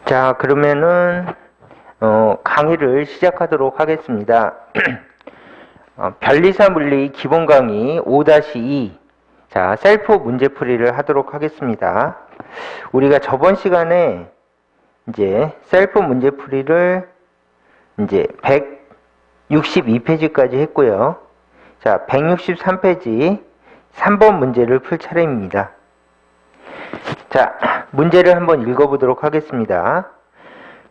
자, 그러면은 강의를 시작하도록 하겠습니다. 변리사 물리 기본 강의 5-2 자, 셀프 문제풀이를 하도록 하겠습니다. 우리가 저번 시간에 이제 셀프 문제풀이를 이제 162페이지까지 했고요. 자, 163페이지 3번 문제를 풀 차례입니다. 자, 문제를 한번 읽어보도록 하겠습니다.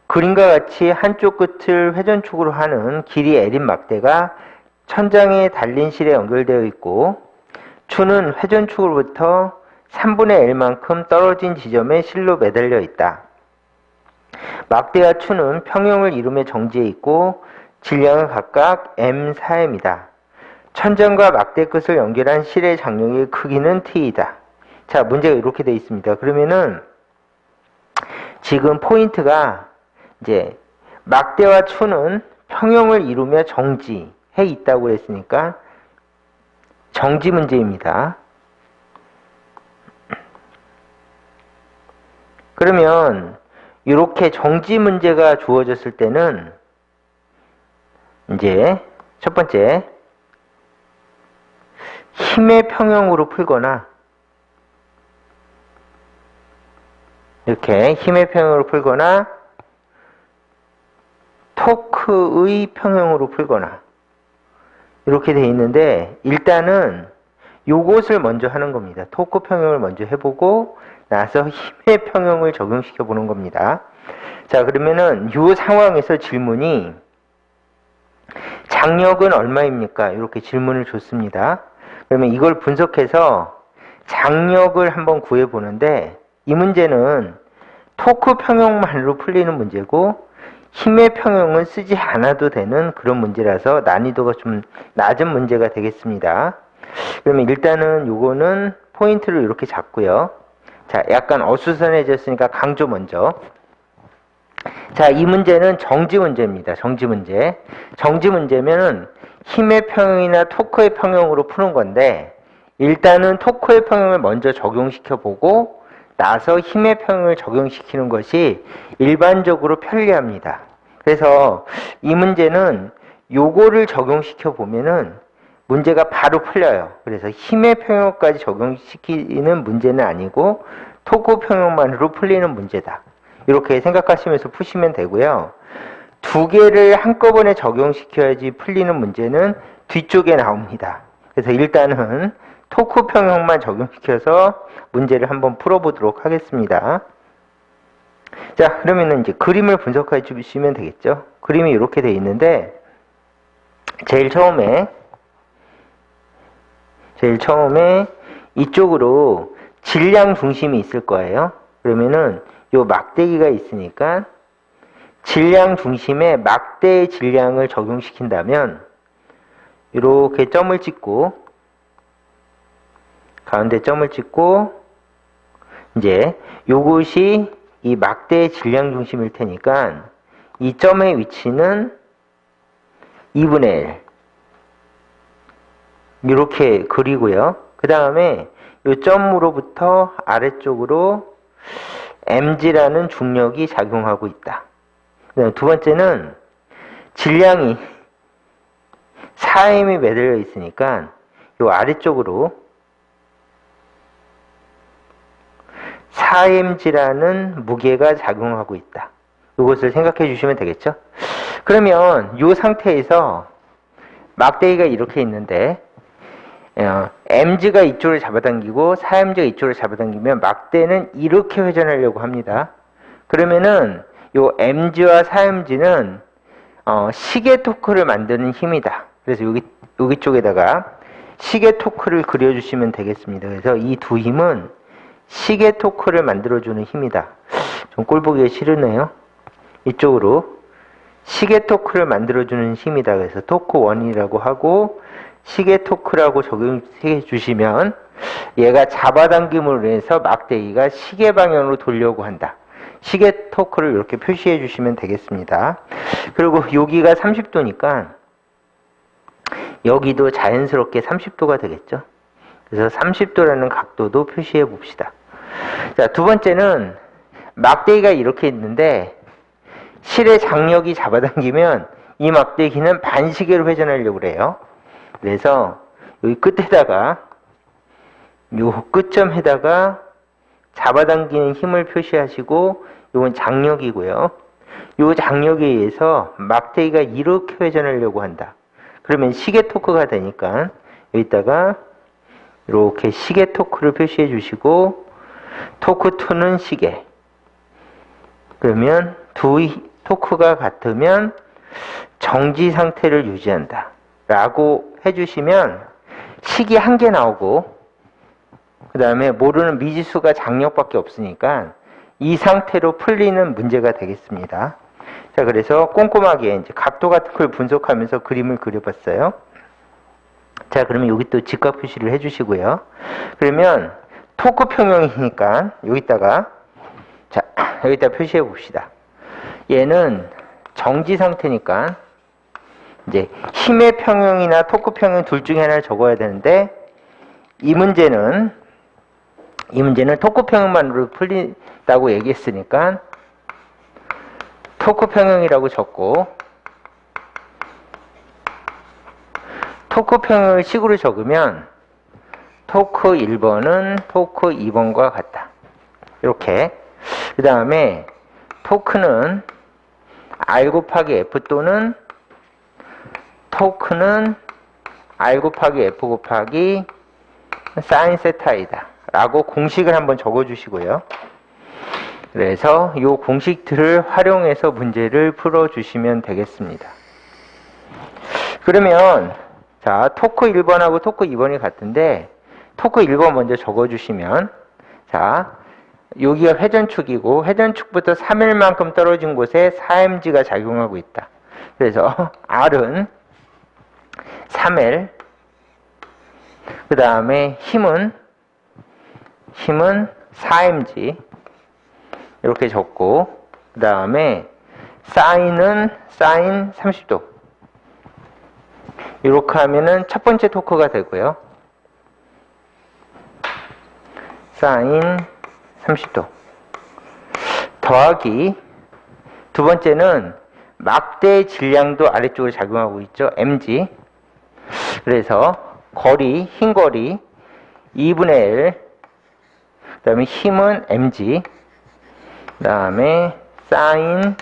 그림과 같이 한쪽 끝을 회전축으로 하는 길이 L인 막대가 천장에 달린 실에 연결되어 있고 추는 회전축으로부터 3분의 L만큼 떨어진 지점에 실로 매달려 있다. 막대와 추는 평형을 이루며 정지해 있고 질량은 각각 M4m이다. 천장과 막대 끝을 연결한 실의 장력의 크기는 T이다. 자, 문제가 이렇게 되어 있습니다. 그러면은 지금 포인트가 이제 막대와 추는 평형을 이루며 정지해 있다고 했으니까 정지 문제입니다. 그러면 이렇게 정지 문제가 주어졌을 때는 이제 첫 번째 힘의 평형으로 풀거나 이렇게 힘의 평형으로 풀거나 토크의 평형으로 풀거나 이렇게 되어 있는데 일단은 요것을 먼저 하는 겁니다. 토크 평형을 먼저 해보고 나서 힘의 평형을 적용시켜 보는 겁니다. 자, 그러면은 요 상황에서 질문이 장력은 얼마입니까? 이렇게 질문을 줬습니다. 그러면 이걸 분석해서 장력을 한번 구해 보는데 이 문제는 토크 평형만으로 풀리는 문제고 힘의 평형은 쓰지 않아도 되는 그런 문제라서 난이도가 좀 낮은 문제가 되겠습니다. 그러면 일단은 요거는 포인트를 이렇게 잡고요. 자, 약간 어수선해졌으니까 강조 먼저. 자, 이 문제는 정지 문제입니다. 정지 문제. 정지 문제면은 힘의 평형이나 토크의 평형으로 푸는 건데 일단은 토크의 평형을 먼저 적용시켜 보고 나서 힘의 평형을 적용시키는 것이 일반적으로 편리합니다. 그래서 이 문제는 요거를 적용시켜 보면은 문제가 바로 풀려요. 그래서 힘의 평형까지 적용시키는 문제는 아니고 토크 평형만으로 풀리는 문제다. 이렇게 생각하시면서 푸시면 되고요. 두 개를 한꺼번에 적용시켜야지 풀리는 문제는 뒤쪽에 나옵니다. 그래서 일단은 토크 평형만 적용시켜서 문제를 한번 풀어보도록 하겠습니다. 자, 그러면은 이제 그림을 분석해 주시면 되겠죠. 그림이 이렇게 되어 있는데 제일 처음에 이쪽으로 질량 중심이 있을 거예요. 그러면은 요 막대기가 있으니까 질량 중심에 막대의 질량을 적용시킨다면 이렇게 점을 찍고 가운데 점을 찍고 이제 요것이 이 막대의 질량 중심일 테니까 이 점의 위치는 2분의 1 이렇게 그리고요. 그 다음에 이 점으로부터 아래쪽으로 mg라는 중력이 작용하고 있다. 두 번째는 질량이 4m이 매달려 있으니까 이 아래쪽으로 4mg라는 무게가 작용하고 있다. 이것을 생각해 주시면 되겠죠? 그러면 이 상태에서 막대기가 이렇게 있는데 mg가 이쪽을 잡아당기고 4mg가 이쪽을 잡아당기면 막대는 이렇게 회전하려고 합니다. 그러면은 요 mg와 4mg는 시계 토크를 만드는 힘이다. 그래서 여기 쪽에다가 시계 토크를 그려주시면 되겠습니다. 그래서 이 두 힘은 시계 토크를 만들어주는 힘이다. 좀 꼴보기가 싫으네요. 이쪽으로 시계 토크를 만들어주는 힘이다. 그래서 토크 1이라고 하고 시계 토크라고 적용해 주시면 얘가 잡아당김으로 인해서 막대기가 시계 방향으로 돌려고 한다. 시계 토크를 이렇게 표시해 주시면 되겠습니다. 그리고 여기가 30도니까 여기도 자연스럽게 30도가 되겠죠. 그래서 30도라는 각도도 표시해 봅시다. 자, 두 번째는 막대기가 이렇게 있는데 실의 장력이 잡아당기면 이 막대기는 반시계로 회전하려고 그래요. 그래서 여기 끝에다가 요 끝점에다가 잡아당기는 힘을 표시하시고 이건 장력이고요. 요 장력에 의해서 막대기가 이렇게 회전하려고 한다. 그러면 시계 토크가 되니까 여기다가 이렇게 시계 토크를 표시해 주시고 토크2는 시계. 그러면 두 토크가 같으면 정지 상태를 유지한다 라고 해주시면 식이 한 개 나오고 그 다음에 모르는 미지수가 장력밖에 없으니까 이 상태로 풀리는 문제가 되겠습니다. 자, 그래서 꼼꼼하게 이제 각도 같은 걸 분석하면서 그림을 그려봤어요. 자, 그러면 여기 또 직각 표시를 해주시고요. 그러면 토크 평형이니까 여기다가 자, 여기다 표시해 봅시다. 얘는 정지 상태니까 이제 힘의 평형이나 토크 평형 둘 중에 하나를 적어야 되는데 이 문제는 토크 평형만으로 풀린다고 얘기했으니까 토크 평형이라고 적고 토크 평형을 식으로 적으면 토크 1번은 토크 2번과 같다. 이렇게. 그 다음에 토크는 R 곱하기 F 또는 토크는 R 곱하기 F 곱하기 사인 세타이다 라고 공식을 한번 적어 주시고요. 그래서 이 공식들을 활용해서 문제를 풀어 주시면 되겠습니다. 그러면 자, 토크 1번하고 토크 2번이 같은데 토크 1번 먼저 적어 주시면 자, 여기가 회전축이고 회전축부터 3L만큼 떨어진 곳에 4mg가 작용하고 있다. 그래서 R은 3L 그 다음에 힘은 4mg 이렇게 적고 그 다음에 사인은 사인 30도 이렇게 하면은 첫 번째 토크가 되고요. 사인 30도 더하기 두 번째는 막대의 질량도 아래쪽으로 작용하고 있죠. mg 그래서 거리, 흰 거리 2분의 L 그 다음에 힘은 mg 그 다음에 사인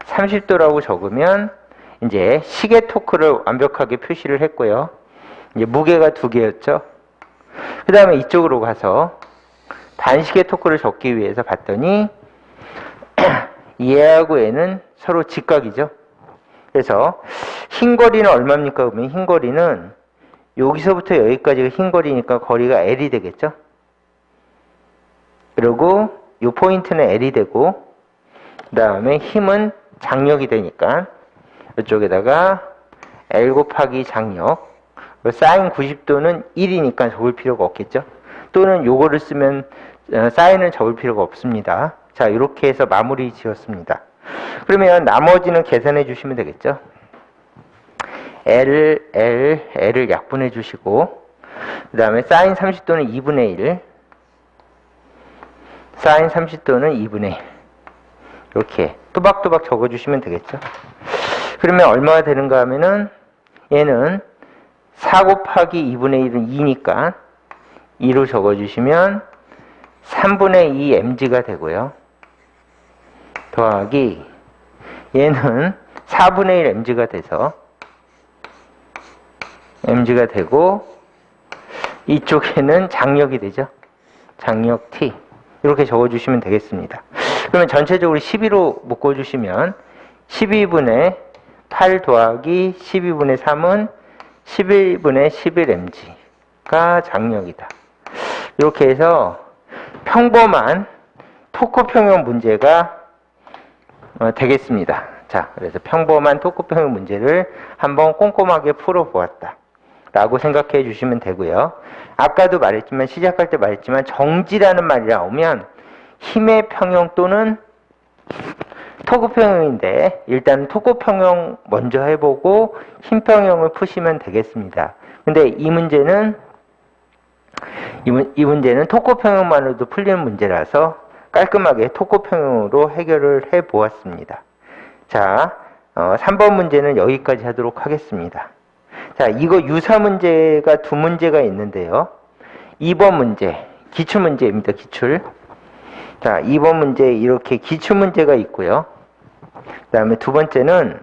30도라고 적으면 이제 시계 토크를 완벽하게 표시를 했고요. 이제 무게가 2개였죠. 그 다음에 이쪽으로 가서 반시계 토크를 적기 위해서 봤더니 얘하고 얘는 서로 직각이죠. 그래서 흰 거리는 얼마입니까? 그러면 흰 거리는 여기서부터 여기까지가 흰 거리니까 거리가 L이 되겠죠. 그리고 이 포인트는 L이 되고 그 다음에 힘은 장력이 되니까 이쪽에다가 L 곱하기 장력 사인 90도는 1이니까 적을 필요가 없겠죠. 또는 요거를 쓰면 사인을 적을 필요가 없습니다. 자, 이렇게 해서 마무리 지었습니다. 그러면 나머지는 계산해 주시면 되겠죠. L을 약분해 주시고 그 다음에 사인 30도는 2분의 1 사인 30도는 2분의 1 이렇게 또박또박 적어주시면 되겠죠. 그러면 얼마가 되는가 하면은 얘는 4 곱하기 2분의 1은 2니까 2로 적어주시면 3분의 2 mg가 되고요. 더하기 얘는 4분의 1 mg가 돼서 mg가 되고 이쪽에는 장력이 되죠. 장력 T 이렇게 적어주시면 되겠습니다. 그러면 전체적으로 12로 묶어주시면 12분의 8 더하기 12분의 3은 11분의 11mg가 장력이다. 이렇게 해서 평범한 토크 평형 문제가 되겠습니다. 자, 그래서 평범한 토크 평형 문제를 한번 꼼꼼하게 풀어보았다 라고 생각해 주시면 되고요. 아까도 말했지만 시작할 때 말했지만 정지라는 말이 나오면 힘의 평형 또는 토크 평형인데 일단 토크 평형 먼저 해보고 힘 평형을 푸시면 되겠습니다. 근데 이 문제는 토크 평형만으로도 풀리는 문제라서 깔끔하게 토코평형으로 해결을 해 보았습니다. 자, 3번 문제는 여기까지 하도록 하겠습니다. 자, 이거 유사 문제가 두 문제가 있는데요. 2번 문제, 기출문제입니다. 기출. 자, 2번 문제 이렇게 기출문제가 있고요. 그 다음에 두 번째는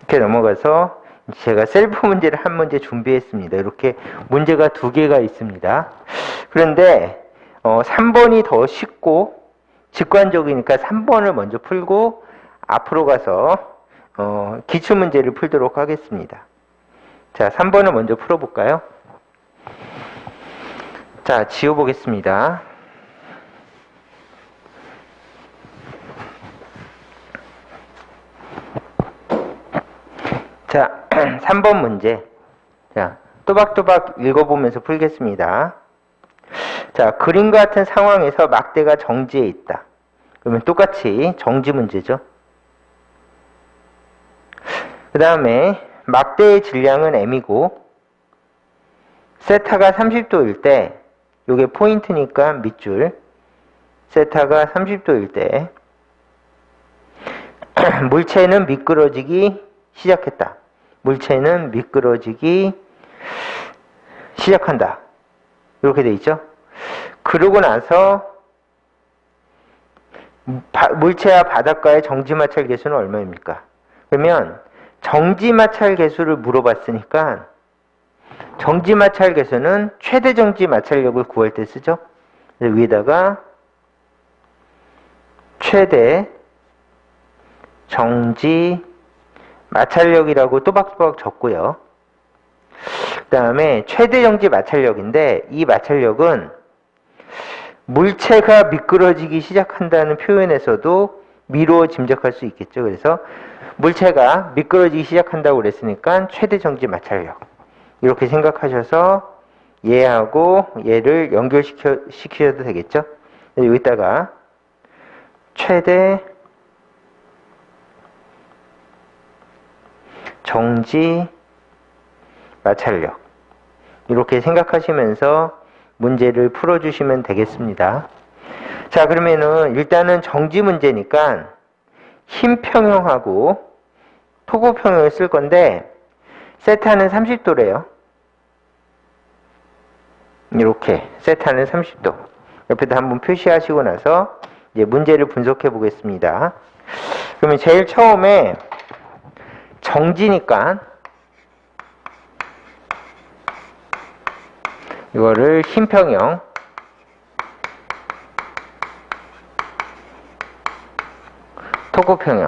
이렇게 넘어가서 제가 셀프 문제를 한 문제 준비했습니다. 이렇게 문제가 두 개가 있습니다. 그런데 3번이 더 쉽고 직관적이니까 3번을 먼저 풀고 앞으로 가서 기출문제를 풀도록 하겠습니다. 자, 3번을 먼저 풀어볼까요? 자, 지워보겠습니다. 자, 3번 문제. 자, 또박또박 읽어보면서 풀겠습니다. 자, 그림과 같은 상황에서 막대가 정지해 있다. 그러면 똑같이 정지 문제죠. 그 다음에 막대의 질량은 m이고 세타가 30도일 때, 요게 포인트니까 밑줄, 세타가 30도일 때 물체는 미끄러지기 시작했다. 물체는 미끄러지기 시작한다. 이렇게 돼 있죠. 그러고 나서 물체와 바닷가의 정지마찰 계수는 얼마입니까? 그러면 정지마찰 계수를 물어봤으니까 정지마찰 계수는 최대 정지마찰력을 구할 때 쓰죠. 그래서 위에다가 최대 정지 마찰력이라고 또박또박 적고요. 그 다음에 최대 정지 마찰력인데 이 마찰력은 물체가 미끄러지기 시작한다는 표현에서도 미루어 짐작할 수 있겠죠. 그래서 물체가 미끄러지기 시작한다고 그랬으니까 최대 정지 마찰력 이렇게 생각하셔서 얘하고 얘를 연결시키셔도 되겠죠. 여기다가 최대 정지 마찰력 이렇게 생각하시면서 문제를 풀어주시면 되겠습니다. 자, 그러면은 일단은 정지 문제니까 흰 평형하고 토고 평형을 쓸 건데 세타는 30도래요. 이렇게 세타는 30도 옆에다 한번 표시하시고 나서 이제 문제를 분석해 보겠습니다. 그러면 제일 처음에 정지니까 이거를 흰 평형 토고 평형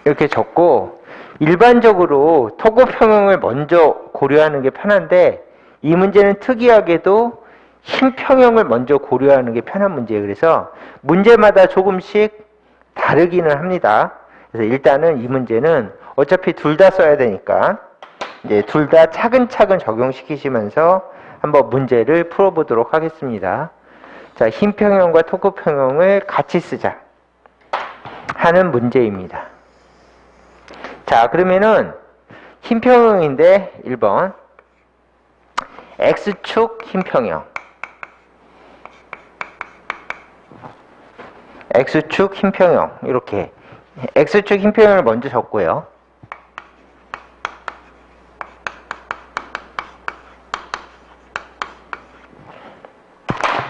이렇게 적고 일반적으로 토고 평형을 먼저 고려하는 게 편한데 이 문제는 특이하게도 흰 평형을 먼저 고려하는 게 편한 문제예요. 그래서 문제마다 조금씩 다르기는 합니다. 그래서 일단은 이 문제는 어차피 둘 다 써야 되니까 이제 둘 다 차근차근 적용시키시면서 한번 문제를 풀어보도록 하겠습니다. 자, 흰 평형과 토고 평형을 같이 쓰자 하는 문제입니다. 자, 그러면은 흰 평형인데 1번 X축 흰 평형 X축 흰 평형 이렇게 X축 흰 평형을 먼저 적고요.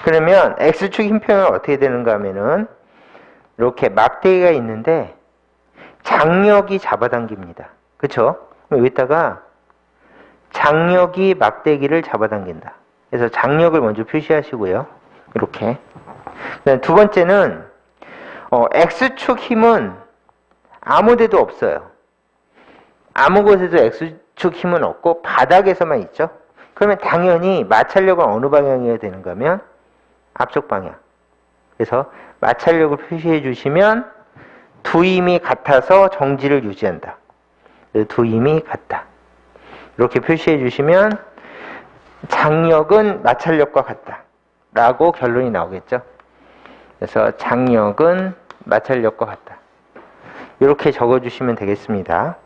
그러면 X축 흰 평형은 어떻게 되는가 하면은 이렇게 막대기가 있는데 장력이 잡아당깁니다. 그쵸? 그럼 여기다가 장력이 막대기를 잡아당긴다. 그래서 장력을 먼저 표시하시고요. 이렇게. 두 번째는 X축 힘은 아무 데도 없어요. 아무 곳에도 X축 힘은 없고 바닥에서만 있죠. 그러면 당연히 마찰력은 어느 방향이어야 되는가 하면 앞쪽 방향. 그래서 마찰력을 표시해 주시면 두 힘이 같아서 정지를 유지한다. 두 힘이 같다. 이렇게 표시해 주시면 장력은 마찰력과 같다. 라고 결론이 나오겠죠. 그래서 장력은 마찰력과 같다. 이렇게 적어주시면 되겠습니다.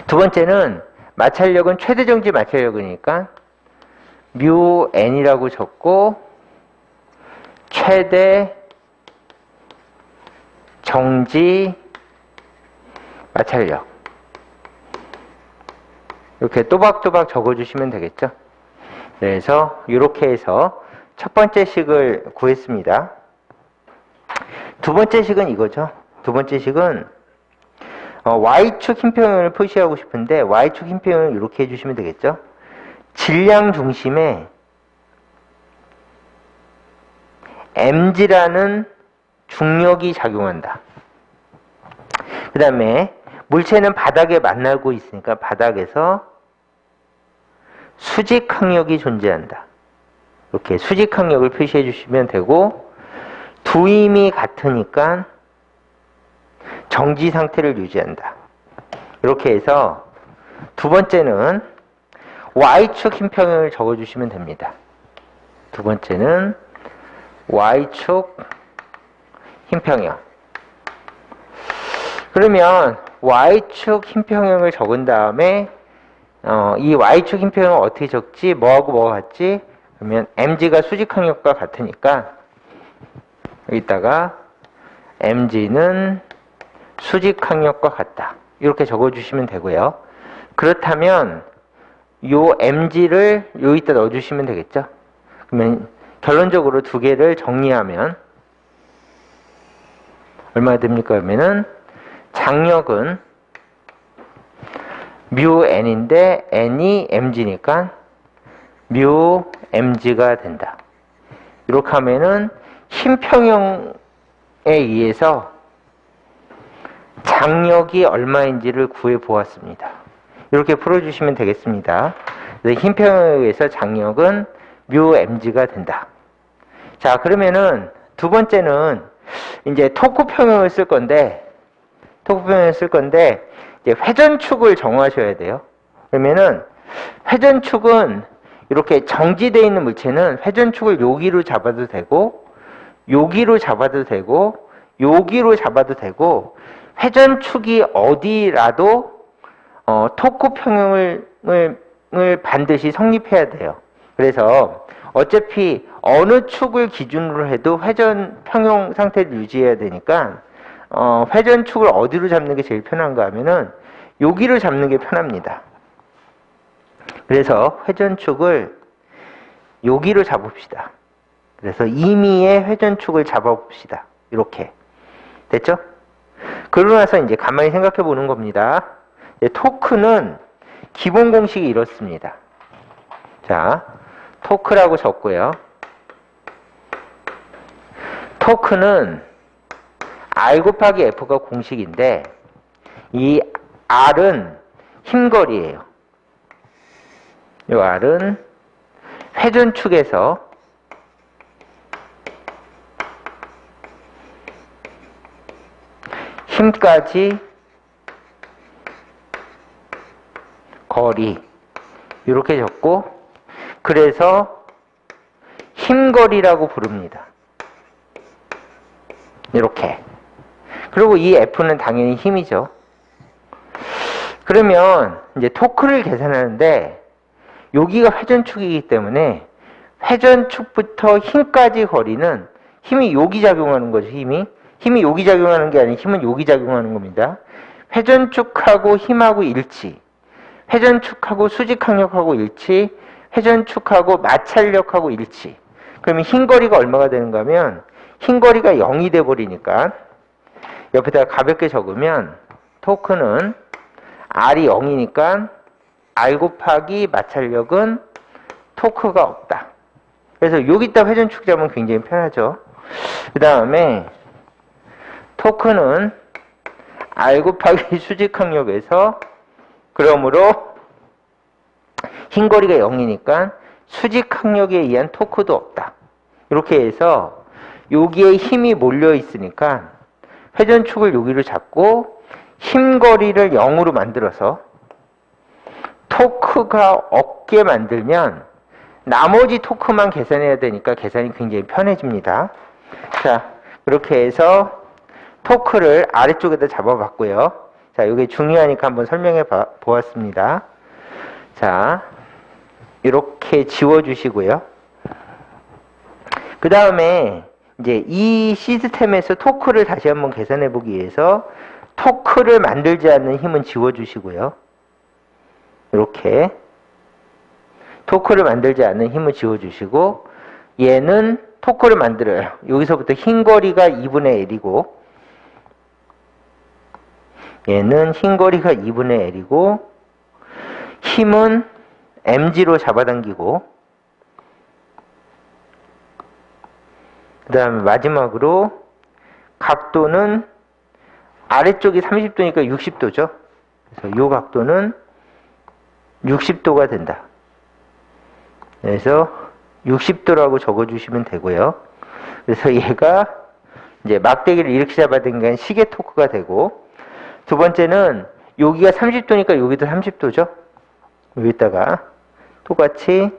두 번째는 마찰력은 최대 정지 마찰력이니까 뮤 n이라고 적고 최대 정지 마찰력 이렇게 또박또박 적어주시면 되겠죠. 그래서 이렇게 해서 첫 번째 식을 구했습니다. 두 번째 식은 이거죠. 두 번째 식은 Y축 힘평형을 표시하고 싶은데 Y축 힘평형을 이렇게 해주시면 되겠죠. 질량 중심에 mg라는 중력이 작용한다. 그 다음에 물체는 바닥에 만나고 있으니까 바닥에서 수직항력이 존재한다. 이렇게 수직항력을 표시해 주시면 되고 두 힘이 같으니까 정지 상태를 유지한다. 이렇게 해서 두 번째는 Y축 힘평형을 적어주시면 됩니다. 두 번째는 Y축 힘평형. 그러면 Y축 힘평형을 적은 다음에 이 Y축 힘평형을 어떻게 적지? 뭐하고 뭐가 같지? 그러면 mg가 수직항력과 같으니까 여기다가 mg는 수직항력과 같다. 이렇게 적어주시면 되고요. 그렇다면 요 mg를 여기다 넣어주시면 되겠죠. 그러면 결론적으로 두 개를 정리하면 얼마가 됩니까? 그러면은 장력은 뮤 n인데 n이 mg니까 뮤 mg가 된다. 이렇게 하면은 힘평형에 의해서 장력이 얼마인지를 구해 보았습니다. 이렇게 풀어주시면 되겠습니다. 힘평형에 의해서 장력은 뮤 mg가 된다. 자, 그러면은 두 번째는 이제 토크 평형을 쓸 건데 이제 회전축을 정하셔야 돼요. 그러면은 회전축은 이렇게 정지되어 있는 물체는 회전축을 여기로 잡아도 되고 여기로 잡아도 되고 여기로 잡아도 되고 회전축이 어디라도 토크 평형을 반드시 성립해야 돼요. 그래서 어차피 어느 축을 기준으로 해도 회전 평형 상태를 유지해야 되니까 회전축을 어디로 잡는 게 제일 편한가 하면은 여기로 잡는 게 편합니다. 그래서 회전축을 여기로 잡읍시다. 그래서 임의의 회전축을 잡아봅시다. 이렇게. 됐죠? 그러고 나서 이제 가만히 생각해 보는 겁니다. 토크는 기본 공식이 이렇습니다. 자, 토크라고 적고요. 토크는 R 곱하기 F가 공식인데 이 R은 힘거리예요. 이 R은 회전축에서 힘까지 거리 이렇게 적고 그래서 힘거리라고 부릅니다. 이렇게. 그리고 이 F는 당연히 힘이죠. 그러면 이제 토크를 계산하는데 여기가 회전축이기 때문에 회전축부터 힘까지 거리는 힘이 여기 작용하는 거죠. 힘이 여기 작용하는 게 아니라 힘은 여기 작용하는 겁니다. 회전축하고 힘하고 일치, 회전축하고 수직항력하고 일치, 회전축하고 마찰력하고 일치. 그러면 힘거리가 얼마가 되는가 하면 힘거리가 0이 돼버리니까 옆에다가 가볍게 적으면 토크는 R이 0이니까 R 곱하기 마찰력은 토크가 없다. 그래서 여기다 회전축 잡으면 굉장히 편하죠. 그 다음에 토크는 R 곱하기 수직항력에서 그러므로 힘거리가 0이니까 수직항력에 의한 토크도 없다. 이렇게 해서 여기에 힘이 몰려 있으니까 회전축을 여기로 잡고 힘거리를 0으로 만들어서 토크가 없게 만들면 나머지 토크만 계산해야 되니까 계산이 굉장히 편해집니다. 자, 그렇게 해서 토크를 아래쪽에다 잡아봤고요. 자, 이게 중요하니까 한번 설명해 보았습니다. 자, 이렇게 지워주시고요. 그 다음에 이제 이 시스템에서 토크를 다시 한번 계산해 보기 위해서 토크를 만들지 않는 힘은 지워주시고요. 이렇게 토크를 만들지 않는 힘을 지워주시고, 얘는 토크를 만들어요. 여기서부터 흰 거리가 2분의 L이고, 얘는 흰 거리가 2분의 L이고, 힘은 mg로 잡아당기고, 그 다음에 마지막으로 각도는 아래쪽이 30도니까 60도죠. 그래서 이 각도는 60도가 된다. 그래서 60도라고 적어주시면 되고요. 그래서 얘가 이제 막대기를 이렇게 잡아당기는 시계 토크가 되고, 두 번째는 여기가 30도니까 여기도 30도죠. 여기다가 똑같이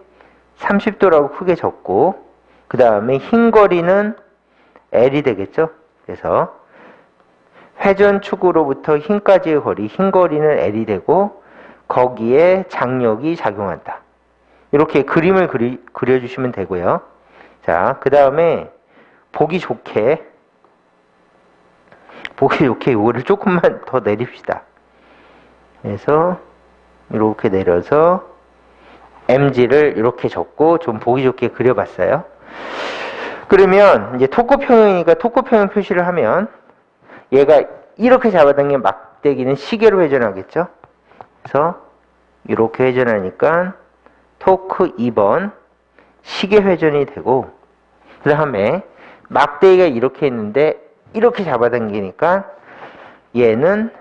30도라고 크게 적고, 그 다음에 흰 거리는 L이 되겠죠. 그래서 회전축으로부터 흰까지의 거리, 흰 거리는 L이 되고, 거기에 장력이 작용한다. 이렇게 그림을 그려주시면 되고요. 자, 그 다음에 보기 좋게 이거를 조금만 더 내립시다. 그래서 이렇게 내려서 mg를 이렇게 적고 좀 보기 좋게 그려봤어요. 그러면 이제 토크평형이니까 토크평형 표시를 하면 얘가 이렇게 잡아당기면 막대기는 시계로 회전하겠죠. 그래서 이렇게 회전하니까 토크 2번 시계 회전이 되고, 그 다음에 막대기가 이렇게 있는데 이렇게 잡아당기니까 얘는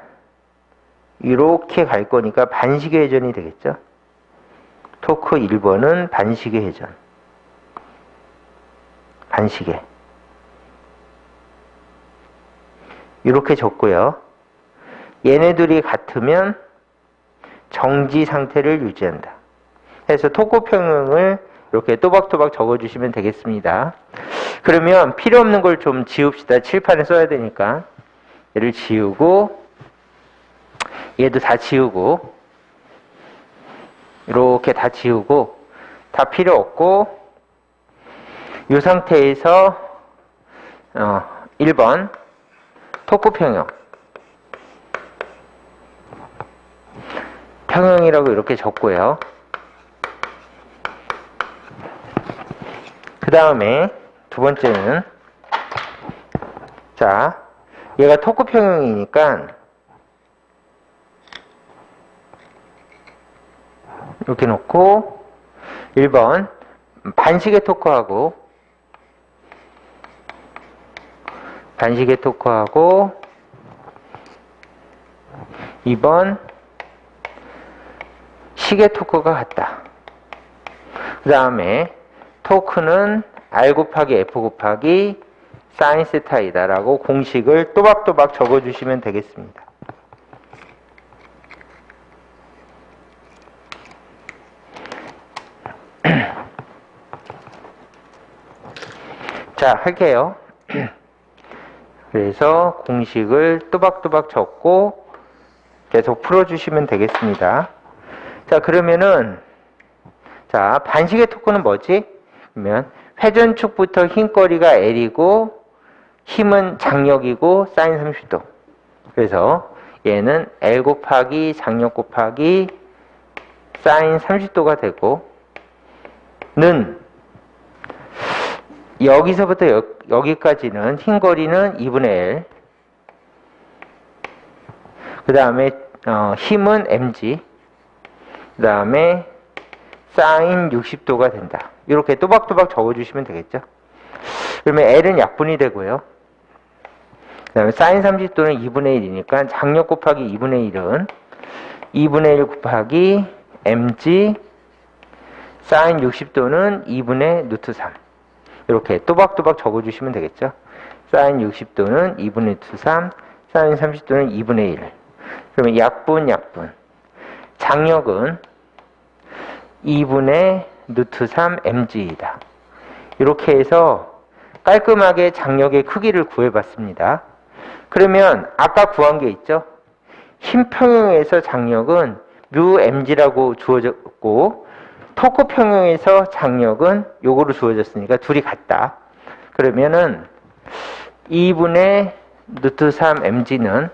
이렇게 갈 거니까 반시계 회전이 되겠죠. 토크 1번은 반시계 회전. 반시계. 이렇게 적고요. 얘네들이 같으면 정지 상태를 유지한다. 그래서 토크평형을 이렇게 또박또박 적어주시면 되겠습니다. 그러면 필요 없는 걸 좀 지웁시다. 칠판에 써야 되니까. 얘를 지우고, 얘도 다 지우고, 이렇게 다 지우고, 다 필요 없고, 이 상태에서 1번 토크평형. 평형이라고 이렇게 적고요. 그 다음에 두 번째는, 자, 얘가 토크평형이니까 이렇게 놓고 1번 반시계 토크하고 2번 시계 토크가 같다. 그 다음에 토크는 R 곱하기 F 곱하기 사인 세타이다 라고 공식을 또박또박 적어주시면 되겠습니다. 자, 할게요. 그래서 공식을 또박또박 적고 계속 풀어주시면 되겠습니다. 자, 그러면은, 자, 반시계 토크는 뭐지? 그러면 회전축부터 흰 거리가 L이고, 힘은 장력이고, 사인 30도. 그래서 얘는 L 곱하기 장력 곱하기 사인 30도가 되고, 는 여기서부터 여기까지는 흰 거리는 2분의 L. 그 다음에 힘은 mg. 그 다음에 사인 60도가 된다. 이렇게 또박또박 적어주시면 되겠죠. 그러면 L은 약분이 되고요. 그 다음에 사인 30도는 2분의 1이니까 장력 곱하기 2분의 1은 2분의 1 곱하기 mg 사인 60도는 2분의 루트 3. 이렇게 또박또박 적어주시면 되겠죠. 사인 60도는 2분의 루트 3, 사인 30도는 2분의 1. 그러면 약분. 장력은 2분의 루트 3 mg이다. 이렇게 해서 깔끔하게 장력의 크기를 구해봤습니다. 그러면 아까 구한 게 있죠. 흰 평형에서 장력은 뮤 mg라고 주어졌고 토크 평형에서 장력은 요거로 주어졌으니까 둘이 같다. 그러면은 2분의 루트 3 mg는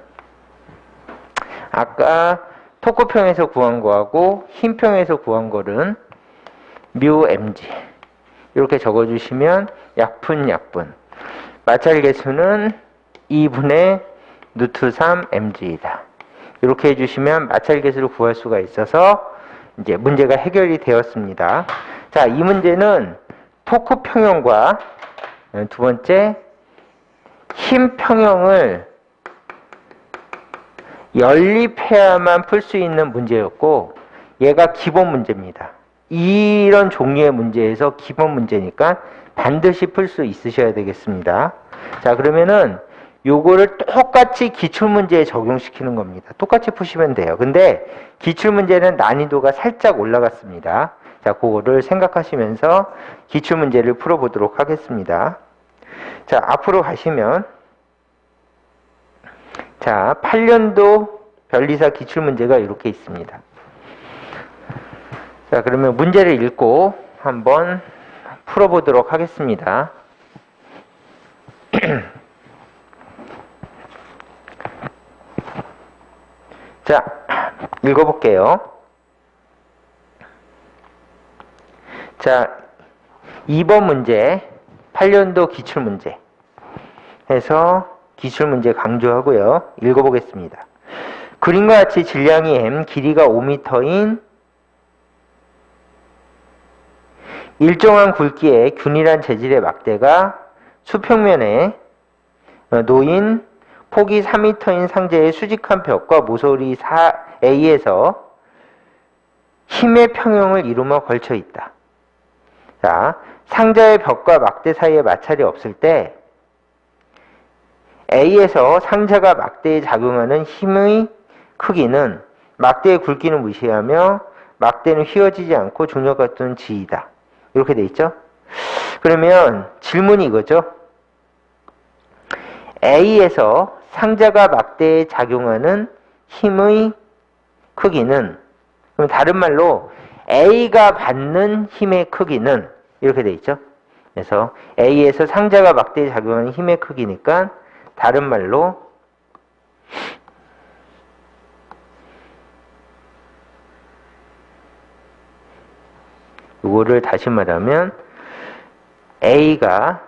아까 토크평에서 구한 거하고 흰평에서 구한 거는 뮤 mg 이렇게 적어주시면 약분 마찰 계수는 2분의 루트 3 mg이다. 이렇게 해주시면 마찰 계수를 구할 수가 있어서 이제 문제가 해결이 되었습니다. 자, 이 문제는 토크 평형과 두 번째 흰 평형을 연립해야만 풀 수 있는 문제였고 얘가 기본 문제입니다. 이런 종류의 문제에서 기본 문제니까 반드시 풀 수 있으셔야 되겠습니다. 자, 그러면은 요거를 똑같이 기출문제에 적용시키는 겁니다. 똑같이 푸시면 돼요. 근데 기출문제는 난이도가 살짝 올라갔습니다. 자, 그거를 생각하시면서 기출문제를 풀어보도록 하겠습니다. 자, 앞으로 가시면 자, 8년도 변리사 기출문제가 이렇게 있습니다. 자, 그러면 문제를 읽고 한번 풀어보도록 하겠습니다. 자, 읽어볼게요. 자, 2번 문제, 8년도 기출문제 해서 기출문제 강조하고요. 읽어보겠습니다. 그림과 같이 질량이 m, 길이가 5m인 일정한 굵기의 균일한 재질의 막대가 수평면에 놓인 폭이 4m인 상자의 수직한 벽과 모서리 A에서 힘의 평형을 이루며 걸쳐 있다. 자, 상자의 벽과 막대 사이에 마찰이 없을 때 A에서 상자가 막대에 작용하는 힘의 크기는 막대의 굵기는 무시하며 막대는 휘어지지 않고 중력과 같은 G이다. 이렇게 돼 있죠? 그러면 질문이 이거죠. A에서 상자가 막대에 작용하는 힘의 크기는, 그럼 다른 말로 A가 받는 힘의 크기는 이렇게 돼 있죠. 그래서 A에서 상자가 막대에 작용하는 힘의 크기니까 다른 말로 이거를 다시 말하면 A가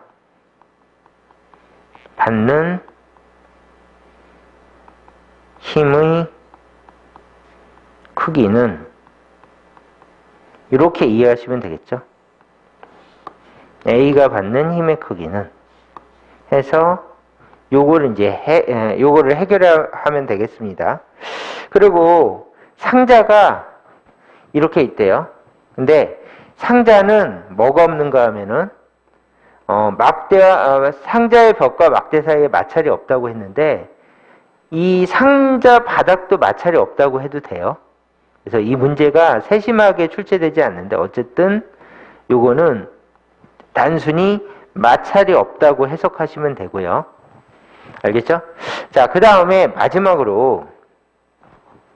받는 힘의 크기는 이렇게 이해하시면 되겠죠. A가 받는 힘의 크기는 해서 요거를 이제 요거를 해결하면 되겠습니다. 그리고 상자가 이렇게 있대요. 근데 상자는 뭐가 없는가 하면은 상자의 벽과 막대 사이에 마찰이 없다고 했는데 이 상자 바닥도 마찰이 없다고 해도 돼요. 그래서 이 문제가 세심하게 출제되지 않는데 어쨌든 요거는 단순히 마찰이 없다고 해석하시면 되고요. 알겠죠? 자, 그 다음에 마지막으로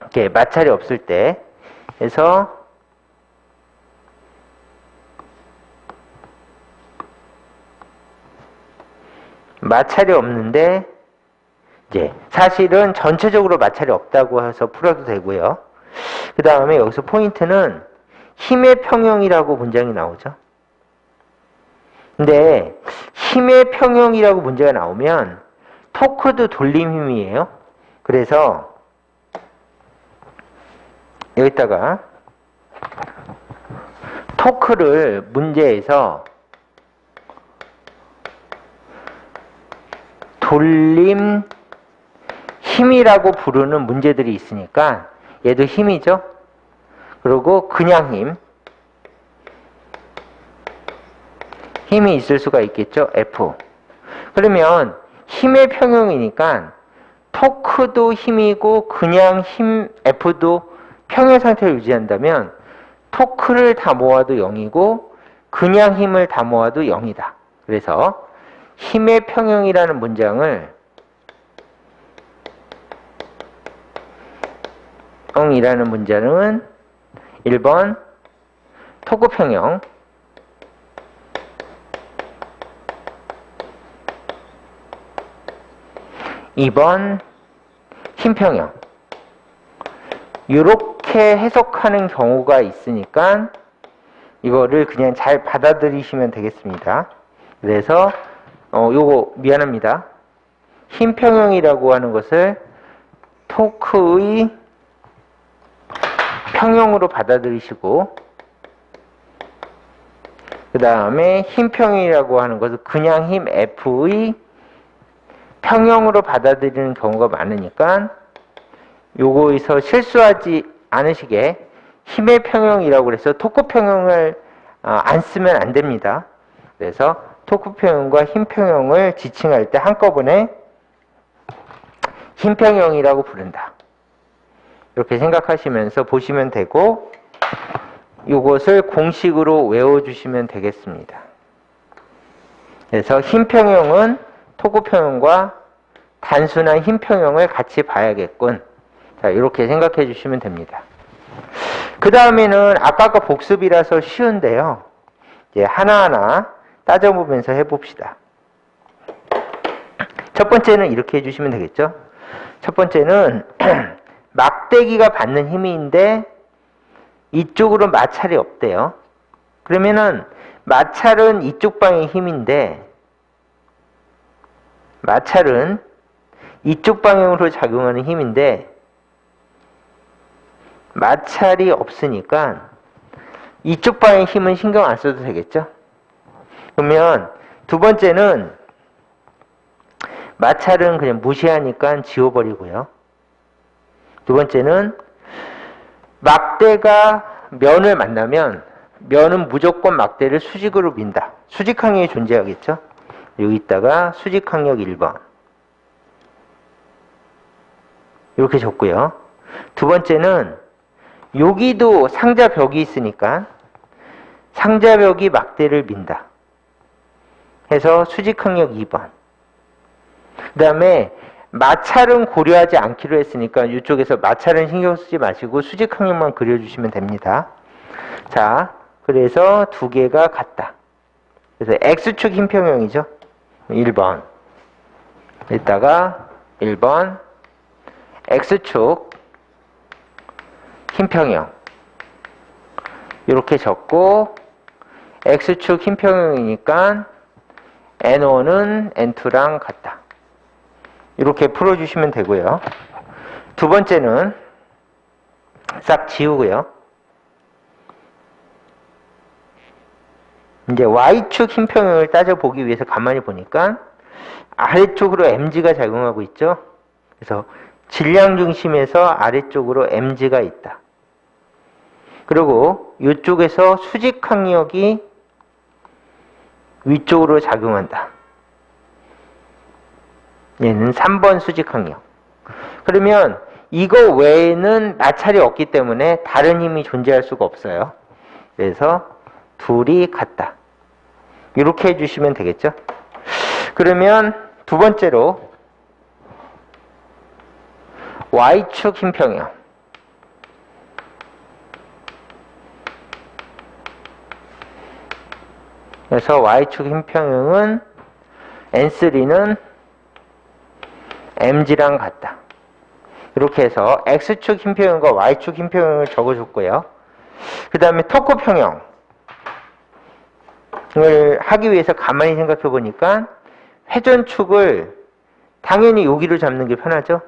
이렇게 마찰이 없을 때 해서 마찰이 없는데 이제 사실은 전체적으로 마찰이 없다고 해서 풀어도 되고요. 그 다음에 여기서 포인트는 힘의 평형이라고 문장이 나오죠. 근데 힘의 평형이라고 문제가 나오면 토크도 돌림 힘이에요. 그래서 여기다가 토크를 문제에서 돌림 힘이라고 부르는 문제들이 있으니까 얘도 힘이죠. 그리고 그냥 힘이 있을 수가 있겠죠. F. 그러면 힘의 평형이니까 토크도 힘이고 그냥 힘 F도 평형 상태를 유지한다면 토크를 다 모아도 0이고 그냥 힘을 다 모아도 0이다. 그래서 힘의 평형이라는 문장을 평형이라는 문제는 1번 토크 평형, 2번 힘 평형. 이렇게 해석하는 경우가 있으니까 이거를 그냥 잘 받아들이시면 되겠습니다. 그래서 요거 미안합니다. 힘 평형이라고 하는 것을 토크의 평형으로 받아들이시고, 그 다음에 힘 평형이라고 하는 것을 그냥 힘 F의 평형으로 받아들이는 경우가 많으니까 요거에서 실수하지 않으시게 힘의 평형이라고 해서 토크 평형을 안 쓰면 안 됩니다. 그래서 토크 평형과 힘 평형을 지칭할 때 한꺼번에 힘 평형이라고 부른다. 이렇게 생각하시면서 보시면 되고, 이것을 공식으로 외워주시면 되겠습니다. 그래서 힘 평형은 토크 평형과 단순한 힘 평형을 같이 봐야겠군. 자, 이렇게 생각해 주시면 됩니다. 그 다음에는 아까 거 복습이라서 쉬운데요. 이제 하나하나 따져보면서 해봅시다. 첫 번째는 이렇게 해주시면 되겠죠. 첫 번째는 막대기가 받는 힘인데 이쪽으로 마찰이 없대요. 그러면은 마찰은 이쪽 방의 힘인데 마찰은 이쪽 방향으로 작용하는 힘인데 마찰이 없으니까 이쪽 방향의 힘은 신경 안 써도 되겠죠? 그러면 두 번째는 마찰은 그냥 무시하니까 지워버리고요. 두 번째는 막대가 면을 만나면 면은 무조건 막대를 수직으로 민다. 수직항력이 존재하겠죠? 여기다가 수직항력 1번 이렇게 적고요. 두 번째는 여기도 상자벽이 있으니까 상자벽이 막대를 민다 해서 수직항력 2번. 그 다음에 마찰은 고려하지 않기로 했으니까 이쪽에서 마찰은 신경 쓰지 마시고 수직항력만 그려주시면 됩니다. 자, 그래서 두 개가 같다. 그래서 X축 힘평형이죠. 1번. 이따가 1번 X축 힘평형 이렇게 적고, X축 힘평형이니까 N1은 N2랑 같다. 이렇게 풀어주시면 되고요. 두 번째는 싹 지우고요. 이제 Y축 힘평형을 따져보기 위해서 가만히 보니까 아래쪽으로 mg가 작용하고 있죠. 그래서 질량 중심에서 아래쪽으로 mg가 있다. 그리고 이쪽에서 수직항력이 위쪽으로 작용한다. 얘는 3번 수직항력. 그러면 이거 외에는 마찰이 없기 때문에 다른 힘이 존재할 수가 없어요. 그래서 둘이 같다. 이렇게 해주시면 되겠죠. 그러면 두 번째로 Y축 힘평형. 그래서 Y축 힘평형은 N3는 mg랑 같다. 이렇게 해서 X축 힘평형과 Y축 힘평형을 적어줬고요. 그 다음에 토크 평형을 하기 위해서 가만히 생각해 보니까 회전축을 당연히 여기로 잡는 게 편하죠.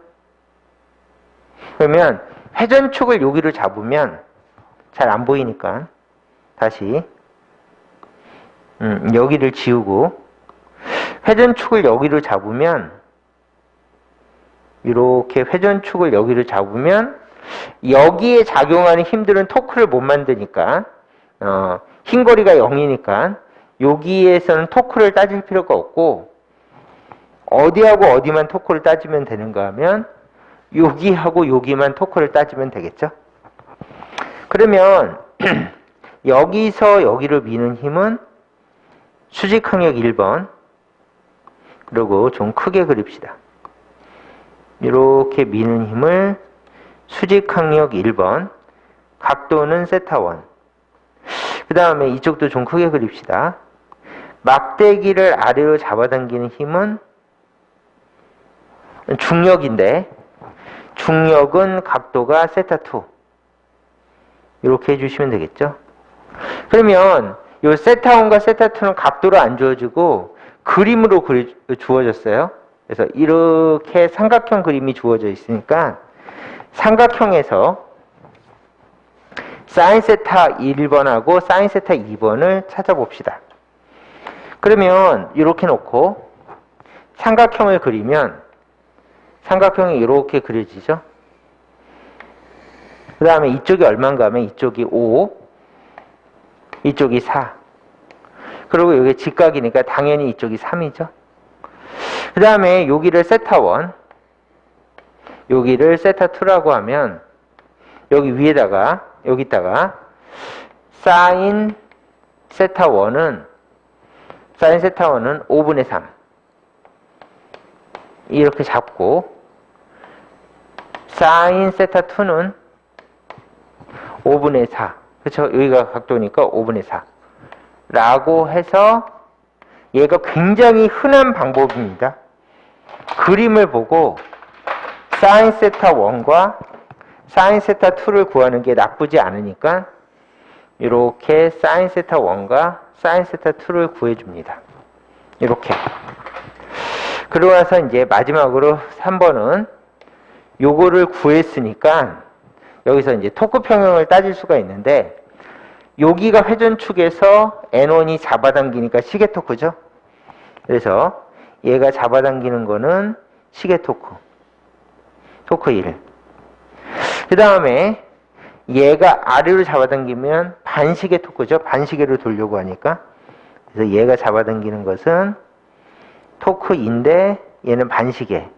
그러면 회전축을 여기로 잡으면 잘 안 보이니까 다시 여기를 지우고, 회전축을 여기로 잡으면 이렇게 회전축을 여기로 잡으면 여기에 작용하는 힘들은 토크를 못 만드니까 흰 거리가 0이니까 여기에서는 토크를 따질 필요가 없고, 어디하고 어디만 토크를 따지면 되는가 하면 여기하고 여기만 토크를 따지면 되겠죠. 그러면 여기서 여기를 미는 힘은 수직항력 1번. 그리고 좀 크게 그립시다. 이렇게 미는 힘을 수직항력 1번, 각도는 세타1. 그 다음에 이쪽도 좀 크게 그립시다. 막대기를 아래로 잡아당기는 힘은 중력인데, 중력은 각도가 세타2. 이렇게 해주시면 되겠죠. 그러면 이 세타1과 세타2는 각도로 안 주어지고 그림으로 주어졌어요. 그래서 이렇게 삼각형 그림이 주어져 있으니까 삼각형에서 사인 세타 1번하고 사인 세타 2번을 찾아봅시다. 그러면 이렇게 놓고 삼각형을 그리면 삼각형이 이렇게 그려지죠. 그 다음에 이쪽이 얼마인가 하면 이쪽이 5, 이쪽이 4. 그리고 여기 직각이니까 당연히 이쪽이 3이죠. 그 다음에 여기를 세타1, 여기를 세타2라고 하면 여기 위에다가 여기다가 사인 세타1은 5분의 3 이렇게 잡고 사인 세타2는 5분의 4 그렇죠? 여기가 각도니까 5분의 4 라고 해서 얘가 굉장히 흔한 방법입니다. 그림을 보고 사인 세타1과 사인 세타2를 구하는 게 나쁘지 않으니까 이렇게 사인 세타1과 사인 세타2를 구해줍니다. 이렇게. 그러고 나서 이제 마지막으로 3번은 요거를 구했으니까 여기서 이제 토크 평형을 따질 수가 있는데 여기가 회전축에서 N1이 잡아당기니까 시계 토크죠. 그래서 얘가 잡아당기는 거는 시계 토크. 토크 1. 그 다음에 얘가 아래로 잡아당기면 반시계 토크죠. 반시계로 돌려고 하니까. 그래서 얘가 잡아당기는 것은 토크인데 얘는 반시계.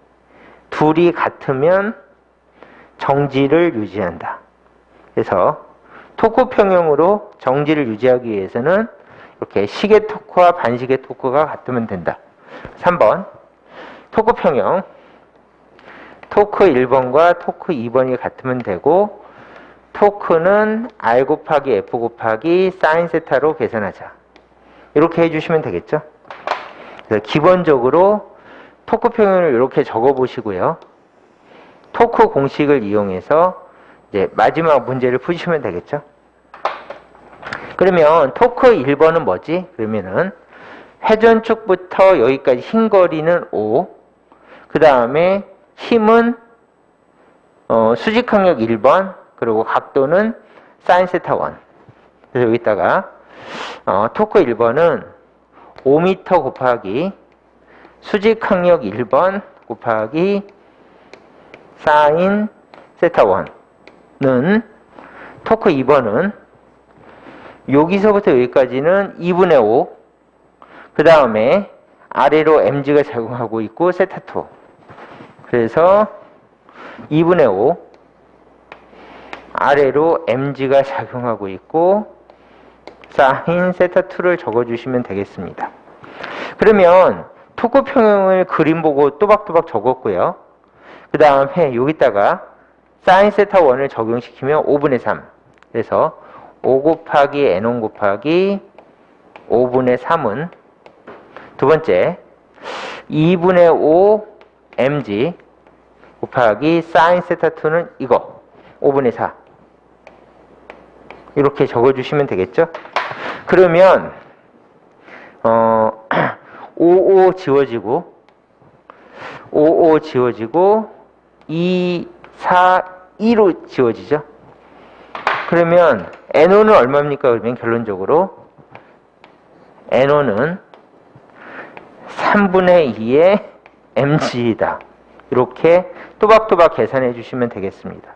둘이 같으면 정지를 유지한다. 그래서 토크 평형으로 정지를 유지하기 위해서는 이렇게 시계 토크와 반시계 토크가 같으면 된다. 3번 토크 평형. 토크 1번과 토크 2번이 같으면 되고 토크는 R 곱하기 F 곱하기 사인 세타로 계산하자. 이렇게 해주시면 되겠죠. 그래서 기본적으로 토크 평형을 이렇게 적어보시고요. 토크 공식을 이용해서 이제 마지막 문제를 푸시면 되겠죠. 그러면 토크 1번은 뭐지? 그러면은 회전축부터 여기까지 흰 거리는 5. 그 다음에 힘은 수직항력 1번. 그리고 각도는 사인 세타1. 그래서 여기다가 토크 1번은 5m 곱하기 수직항력 1번 곱하기 사인 세타1는 토크 2번은 여기서부터 여기까지는 2분의 5. 그 다음에 아래로 mg가 작용하고 있고 세타2. 그래서 2분의 5 아래로 mg가 작용하고 있고 사인 세타2를 적어주시면 되겠습니다. 그러면 토크 평형을 그림 보고 또박또박 적었고요. 그 다음에 여기다가 사인 세타1을 적용시키면 5분의 3. 그래서 5 곱하기 n1 곱하기 5분의 3은 두 번째 2분의 5 mg 곱하기 사인 세타2는 이거 5분의 4 이렇게 적어주시면 되겠죠. 그러면 55 지워지고 55 지워지고 2, 4, 2로 지워지죠. 그러면 N5는 얼마입니까? 그러면 결론적으로 N5는 3분의 2의 mg이다. 이렇게 또박또박 계산해 주시면 되겠습니다.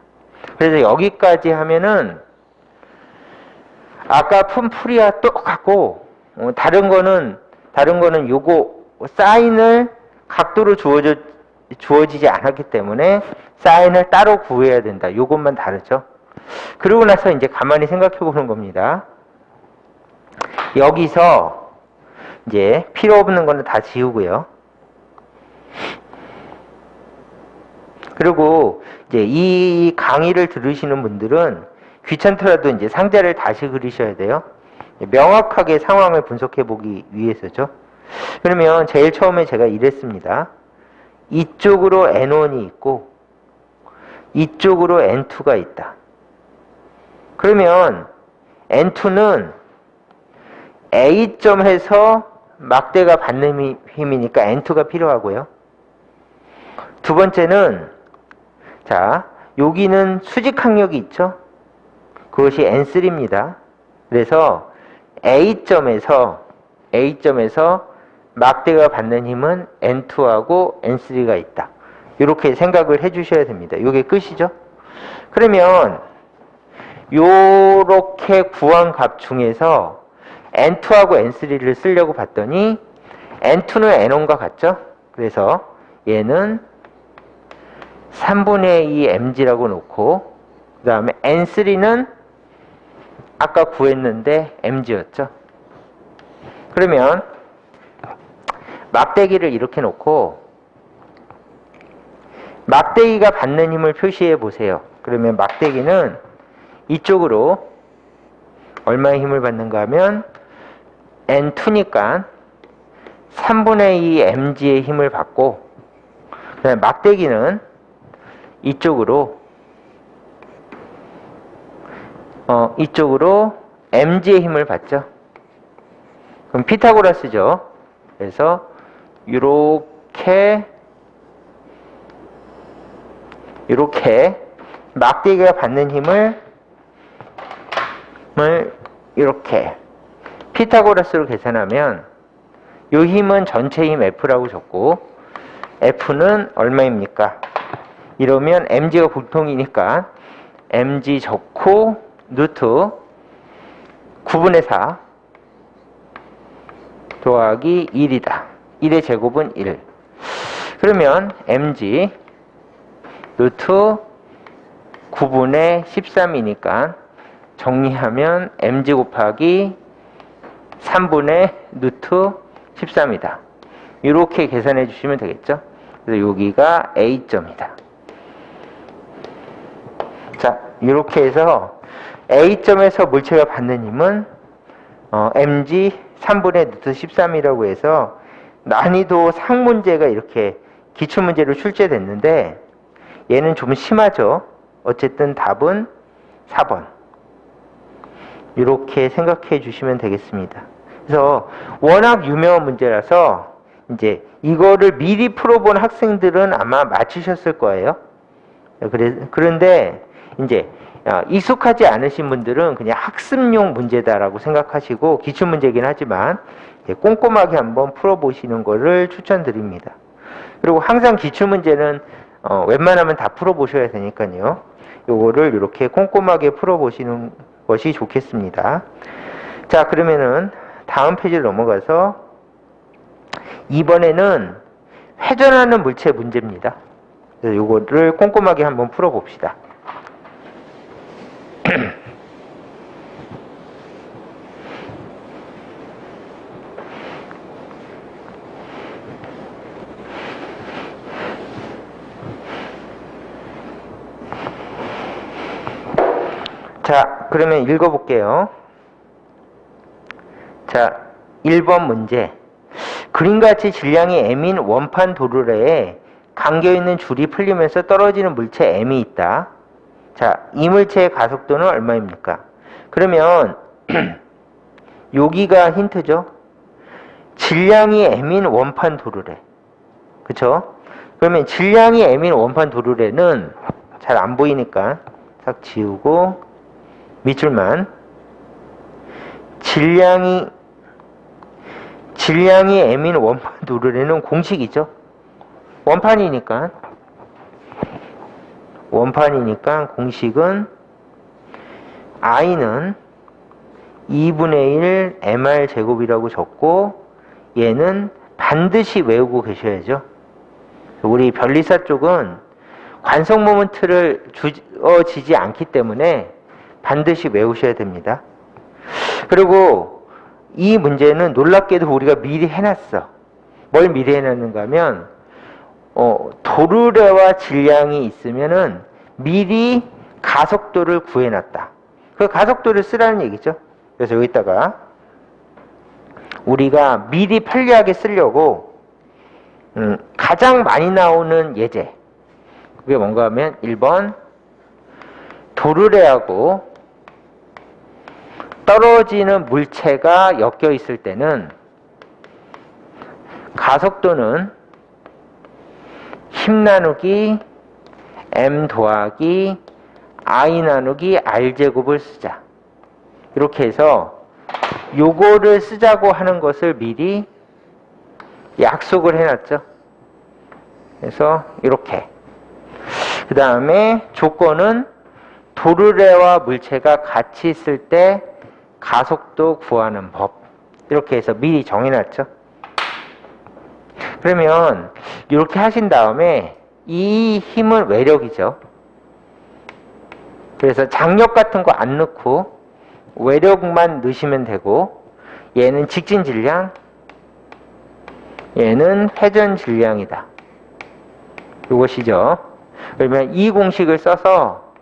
그래서 여기까지 하면은 아까 푼 풀이와 똑같고 다른 거는 요거 사인을 각도로 주어지지 않았기 때문에 사인을 따로 구해야 된다. 요것만 다르죠. 그러고 나서 이제 가만히 생각해 보는 겁니다. 여기서 이제 필요 없는 거는 다 지우고요. 그리고 이제 이 강의를 들으시는 분들은 귀찮더라도 이제 상자를 다시 그리셔야 돼요. 명확하게 상황을 분석해 보기 위해서죠. 그러면 제일 처음에 제가 이랬습니다. 이쪽으로 N1이 있고 이쪽으로 N2가 있다. 그러면 N2는 A점에서 막대가 받는 힘이니까 N2가 필요하고요. 두 번째는 자, 여기는 수직 항력이 있죠. 그것이 N3입니다. 그래서 A점에서 막대가 받는 힘은 N2하고 N3가 있다. 이렇게 생각을 해주셔야 됩니다. 이게 끝이죠. 그러면 요렇게 구한 값 중에서 N2하고 N3를 쓰려고 봤더니 N2는 N1과 같죠? 그래서 얘는 3분의 2 mg라고 놓고 그 다음에 N3는 아까 구했는데 mg였죠. 그러면 막대기를 이렇게 놓고 막대기가 받는 힘을 표시해 보세요. 그러면 막대기는 이쪽으로 얼마의 힘을 받는가 하면 N2니까 3분의 2 mg의 힘을 받고 그다음에 막대기는 이쪽으로 mg의 힘을 받죠. 그럼 피타고라스죠. 그래서 이렇게 막대기가 받는 힘을 이렇게 피타고라스로 계산하면 이 힘은 전체 힘 F라고 적고 F는 얼마입니까? 이러면 mg가 보통이니까 mg 적고 루트 9분의 4 더하기 1이다. 1의 제곱은 1. 그러면 mg 루트 9분의 13이니까 정리하면 mg 곱하기 3분의 루트 13이다. 이렇게 계산해 주시면 되겠죠. 그래서 여기가 A점이다. 자, 이렇게 해서 A점에서 물체가 받는 힘은 mg 3분의 루트 13이라고 해서 난이도 상 문제가 이렇게 기출문제로 출제됐는데 얘는 좀 심하죠. 어쨌든 답은 4번. 이렇게 생각해 주시면 되겠습니다. 그래서 워낙 유명한 문제라서 이제 이거를 미리 풀어본 학생들은 아마 맞추셨을 거예요. 그런데 이제 익숙하지 않으신 분들은 그냥 학습용 문제다라고 생각하시고 기출문제긴 하지만 꼼꼼하게 한번 풀어보시는 거를 추천드립니다. 그리고 항상 기출문제는 웬만하면 다 풀어보셔야 되니까요. 요거를 이렇게 꼼꼼하게 풀어보시는 것이 좋겠습니다. 자, 그러면은 다음 페이지로 넘어가서 이번에는 회전하는 물체 문제입니다. 그래서 요거를 꼼꼼하게 한번 풀어봅시다. 자, 그러면 읽어볼게요. 자, 1번 문제. 그림같이 질량이 m인 원판 도르래에 감겨있는 줄이 풀리면서 떨어지는 물체 m이 있다. 자, 이 물체의 가속도는 얼마입니까? 그러면 여기가 힌트죠. 질량이 m인 원판 도르래. 그쵸? 그러면 질량이 m인 원판 도르래는 잘 안 보이니까 싹 지우고 밑줄만. 질량이 m인 원판 도르래는 공식이죠. 원판이니까 공식은 I는 2분의 1 mr 제곱이라고 적고 얘는 반드시 외우고 계셔야죠. 우리 변리사 쪽은 관성 모멘트를 주어지지 않기 때문에 반드시 외우셔야 됩니다. 그리고 이 문제는 놀랍게도 우리가 미리 해놨어. 뭘 미리 해놨는가 하면 도르래와 질량이 있으면은 미리 가속도를 구해놨다. 그 가속도를 쓰라는 얘기죠. 그래서 여기다가 우리가 미리 편리하게 쓰려고 가장 많이 나오는 예제, 그게 뭔가 하면 1번 도르래하고 떨어지는 물체가 엮여 있을 때는 가속도는 힘 나누기 m 더하기 I 나누기 R 제곱을 쓰자. 이렇게 해서 요거를 쓰자고 하는 것을 미리 약속을 해놨죠. 그래서 이렇게. 그 다음에 조건은 도르래와 물체가 같이 있을 때 가속도 구하는 법. 이렇게 해서 미리 정해놨죠. 그러면 이렇게 하신 다음에 이 힘은 외력이죠. 그래서 장력 같은 거 안 넣고 외력만 넣으시면 되고, 얘는 직진 질량, 얘는 회전 질량이다. 이것이죠. 그러면 이 공식을 써서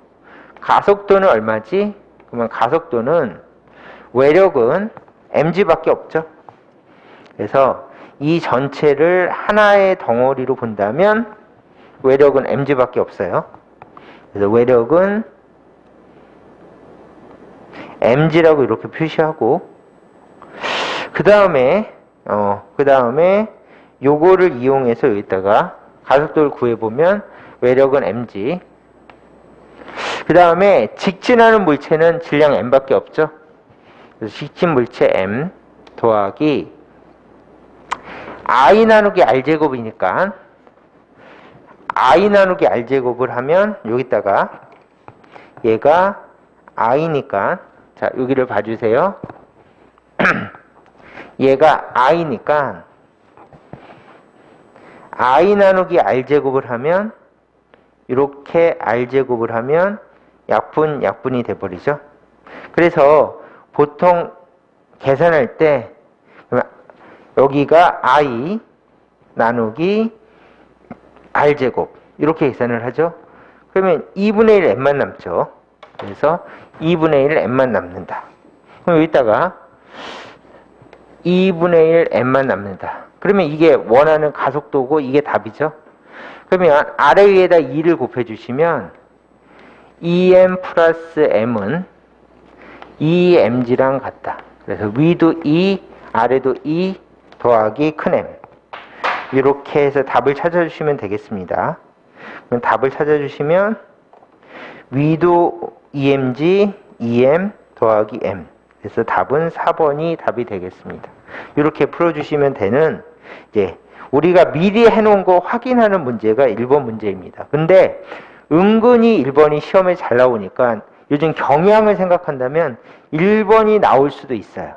가속도는 얼마지? 그러면 가속도는 외력은 mg밖에 없죠. 그래서 이 전체를 하나의 덩어리로 본다면 외력은 mg밖에 없어요. 그래서 외력은 mg라고 이렇게 표시하고, 그 다음에 요거를 이용해서 여기다가 가속도를 구해보면 외력은 mg. 그 다음에 직진하는 물체는 질량 m밖에 없죠. 그래서 직진 물체 m 더하기 I 나누기 R 제곱이니까 I 나누기 R 제곱을 하면 여기다가 얘가 I니까, 자 여기를 봐주세요. 얘가 I니까 I 나누기 R 제곱을 하면 이렇게 R 제곱을 하면 약분이 돼버리죠. 그래서 보통 계산할 때 여기가 I 나누기 R 제곱 이렇게 계산을 하죠. 그러면 2분의 1 m만 남죠. 그래서 2분의 1 m만 남는다. 그럼 여기다가 2분의 1 m만 남는다. 그러면 이게 원하는 가속도고 이게 답이죠. 그러면 아래 위에다 2를 곱해주시면 2m 플러스 m은 2mg랑 같다. 그래서 위도 2, 아래도 2 더하기 큰 m. 이렇게 해서 답을 찾아주시면 되겠습니다. 그럼 답을 찾아주시면 위도 2mg, 2m 더하기 m. 그래서 답은 4번이 답이 되겠습니다. 이렇게 풀어주시면 되는, 이제 우리가 미리 해놓은 거 확인하는 문제가 1번 문제입니다. 근데 은근히 1번이 시험에 잘 나오니까 요즘 경향을 생각한다면 1번이 나올 수도 있어요.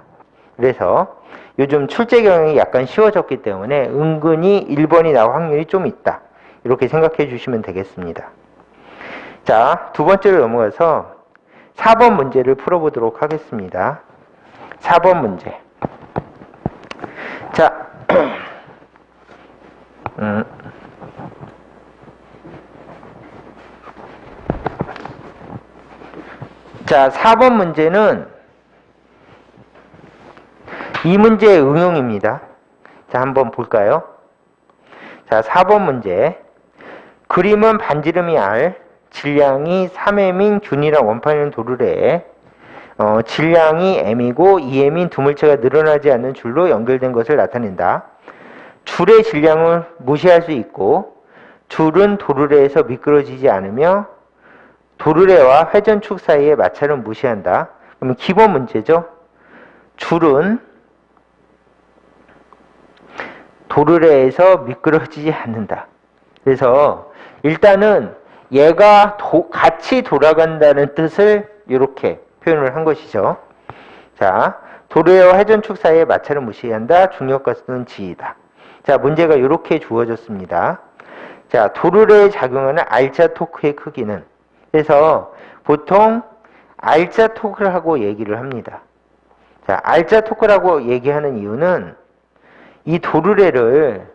그래서 요즘 출제 경향이 약간 쉬워졌기 때문에 은근히 1번이 나올 확률이 좀 있다. 이렇게 생각해 주시면 되겠습니다. 자, 두 번째로 넘어가서 4번 문제를 풀어보도록 하겠습니다. 4번 문제. 자, 자, 4번 문제는 이 문제의 응용입니다. 자, 한번 볼까요? 자, 4번 문제. 그림은 반지름이 R, 질량이 3m인 균이랑 원판인 도르래에 질량이 m이고 2m인 두 물체가 늘어나지 않는 줄로 연결된 것을 나타낸다. 줄의 질량을 무시할 수 있고 줄은 도르래에서 미끄러지지 않으며 도르래와 회전축 사이의 마찰을 무시한다. 그러면 기본 문제죠. 줄은 도르래에서 미끄러지지 않는다. 그래서 일단은 얘가 같이 돌아간다는 뜻을 이렇게 표현을 한 것이죠. 자, 도르래와 회전축 사이의 마찰을 무시한다. 중력가속도는 g이다. 자, 문제가 이렇게 주어졌습니다. 자, 도르래에 작용하는 R자 토크의 크기는, 그래서 보통 R자 토크라고 얘기를 합니다. 자, R자 토크라고 얘기하는 이유는 이 도르래를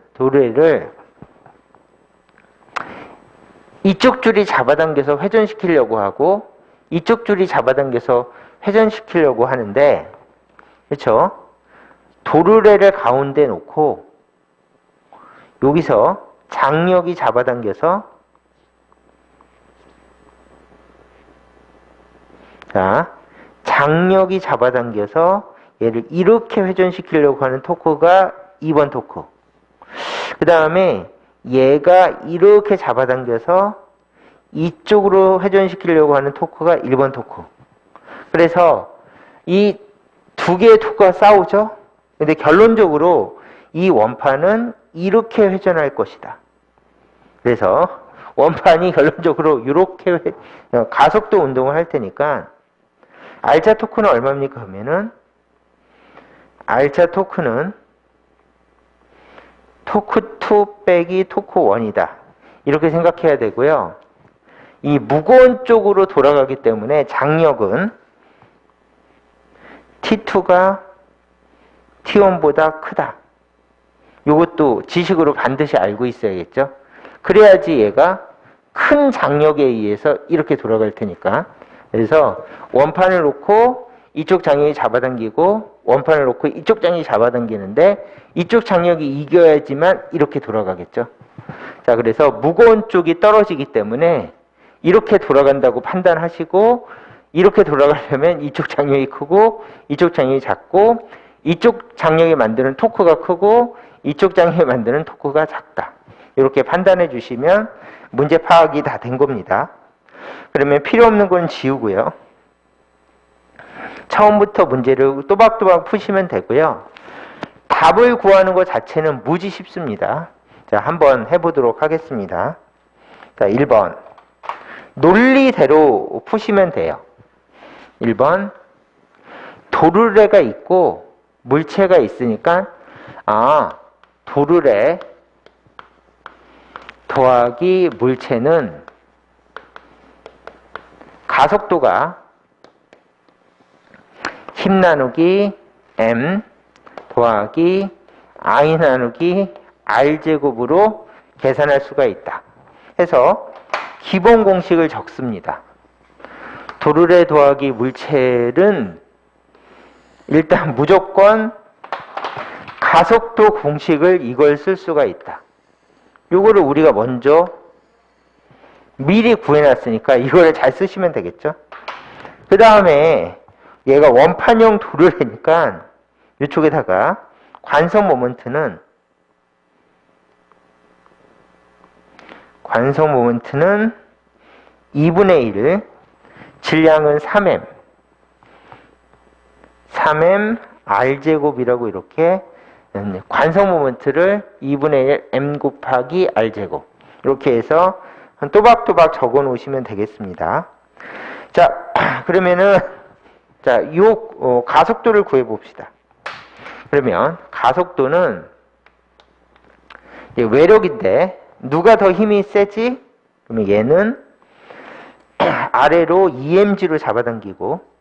이쪽 줄이 잡아당겨서 회전시키려고 하고 이쪽 줄이 잡아당겨서 회전시키려고 하는데, 그렇죠? 도르래를 가운데 놓고 여기서 장력이 잡아당겨서, 자, 장력이 잡아당겨서 얘를 이렇게 회전시키려고 하는 토크가 2번 토크. 그 다음에 얘가 이렇게 잡아당겨서 이쪽으로 회전시키려고 하는 토크가 1번 토크. 그래서 이 두 개의 토크가 싸우죠? 근데 결론적으로 이 원판은 이렇게 회전할 것이다. 그래서 원판이 결론적으로 이렇게 가속도 운동을 할 테니까 R자 토크는 얼마입니까? 그러면은 R자 토크는 토크2 빼기 토크1이다. 이렇게 생각해야 되고요. 이 무거운 쪽으로 돌아가기 때문에 장력은 T2가 T1보다 크다. 이것도 지식으로 반드시 알고 있어야겠죠. 그래야지 얘가 큰 장력에 의해서 이렇게 돌아갈 테니까. 그래서 원판을 놓고 이쪽 장력이 잡아당기고 원판을 놓고 이쪽 장력이 잡아당기는데 이쪽 장력이 이겨야지만 이렇게 돌아가겠죠. 자, 그래서 무거운 쪽이 떨어지기 때문에 이렇게 돌아간다고 판단하시고, 이렇게 돌아가려면 이쪽 장력이 크고 이쪽 장력이 작고 이쪽 장력이 만드는 토크가 크고 이쪽 장력이 만드는 토크가 작다. 이렇게 판단해 주시면 문제 파악이 다 된 겁니다. 그러면 필요 없는 건 지우고요. 처음부터 문제를 또박또박 푸시면 되고요. 답을 구하는 것 자체는 무지 쉽습니다. 자, 한번 해보도록 하겠습니다. 자, 1번. 논리대로 푸시면 돼요. 1번. 도르래가 있고 물체가 있으니까, 도르래 더하기 물체는 가속도가 힘 나누기 m 더하기 i 나누기 r제곱으로 계산할 수가 있다. 해서 기본 공식을 적습니다. 도르래 더하기 물체는 일단 무조건 가속도 공식을 이걸 쓸 수가 있다. 요거를 우리가 먼저 미리 구해놨으니까 이거를 잘 쓰시면 되겠죠. 그 다음에 얘가 원판형 도르래니까 이쪽에다가 관성 모멘트는 2분의 1, 질량은 3m r제곱이라고 이렇게 관성 모멘트를 2분의 1 m 곱하기 r제곱 이렇게 해서 또박또박 적어 놓으시면 되겠습니다. 자, 그러면은 요 가속도를 구해 봅시다. 그러면 가속도는 외력인데 누가 더 힘이 세지? 그러면 얘는 아래로 EMG로 잡아당기고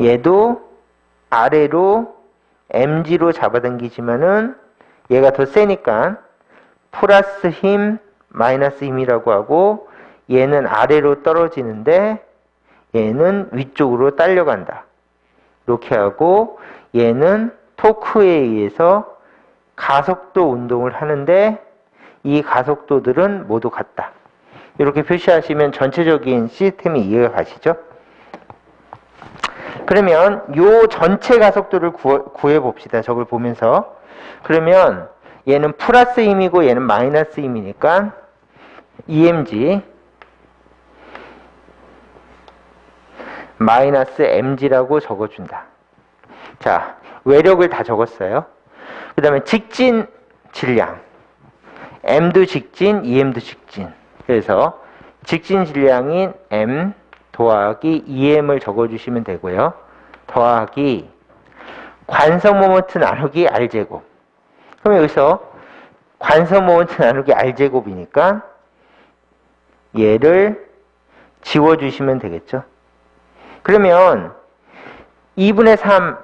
얘도 아래로 MG로 잡아당기지만은 얘가 더 세니까 플러스 힘, 마이너스 힘이라고 하고 얘는 아래로 떨어지는데 얘는 위쪽으로 딸려간다. 이렇게 하고 얘는 토크에 의해서 가속도 운동을 하는데 이 가속도들은 모두 같다. 이렇게 표시하시면 전체적인 시스템이 이해가 가시죠? 그러면 요 전체 가속도를 구해 봅시다. 저걸 보면서. 그러면 얘는 플러스 힘이고 얘는 마이너스 힘이니까 EMG 마이너스 mg라고 적어준다. 자, 외력을 다 적었어요. 그 다음에 직진 질량 m도 직진, em도 직진. 그래서 직진 질량인 m 더하기 em을 적어주시면 되고요. 더하기 관성 모멘트 나누기 r제곱. 그럼 여기서 관성 모멘트 나누기 r제곱이니까 얘를 지워주시면 되겠죠. 그러면 2분의 3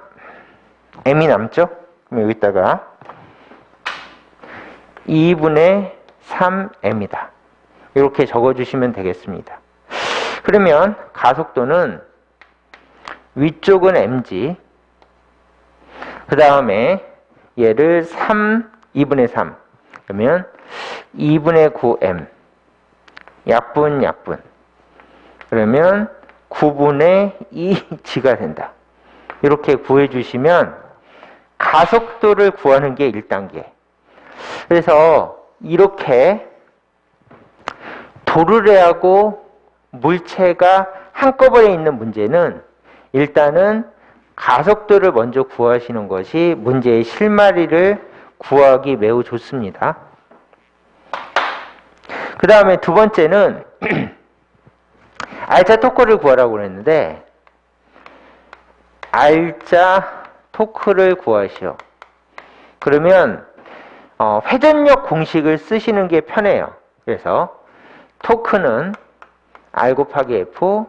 m이 남죠? 그럼 여기다가 2분의 3m이다. 이렇게 적어주시면 되겠습니다. 그러면 가속도는 위쪽은 mg, 그 다음에 얘를 2분의 3, 그러면 2분의 9m, 약분, 그러면 9분의 2g가 된다. 이렇게 구해주시면 가속도를 구하는 게 1단계. 그래서 이렇게 도르래하고 물체가 한꺼번에 있는 문제는 일단은 가속도를 먼저 구하시는 것이 문제의 실마리를 구하기 매우 좋습니다. 그 다음에 두 번째는 알자 토크를 구하라고 그랬는데, 알자 토크를 구하시오. 그러면 회전력 공식을 쓰시는 게 편해요. 그래서 토크는 R 곱하기 F,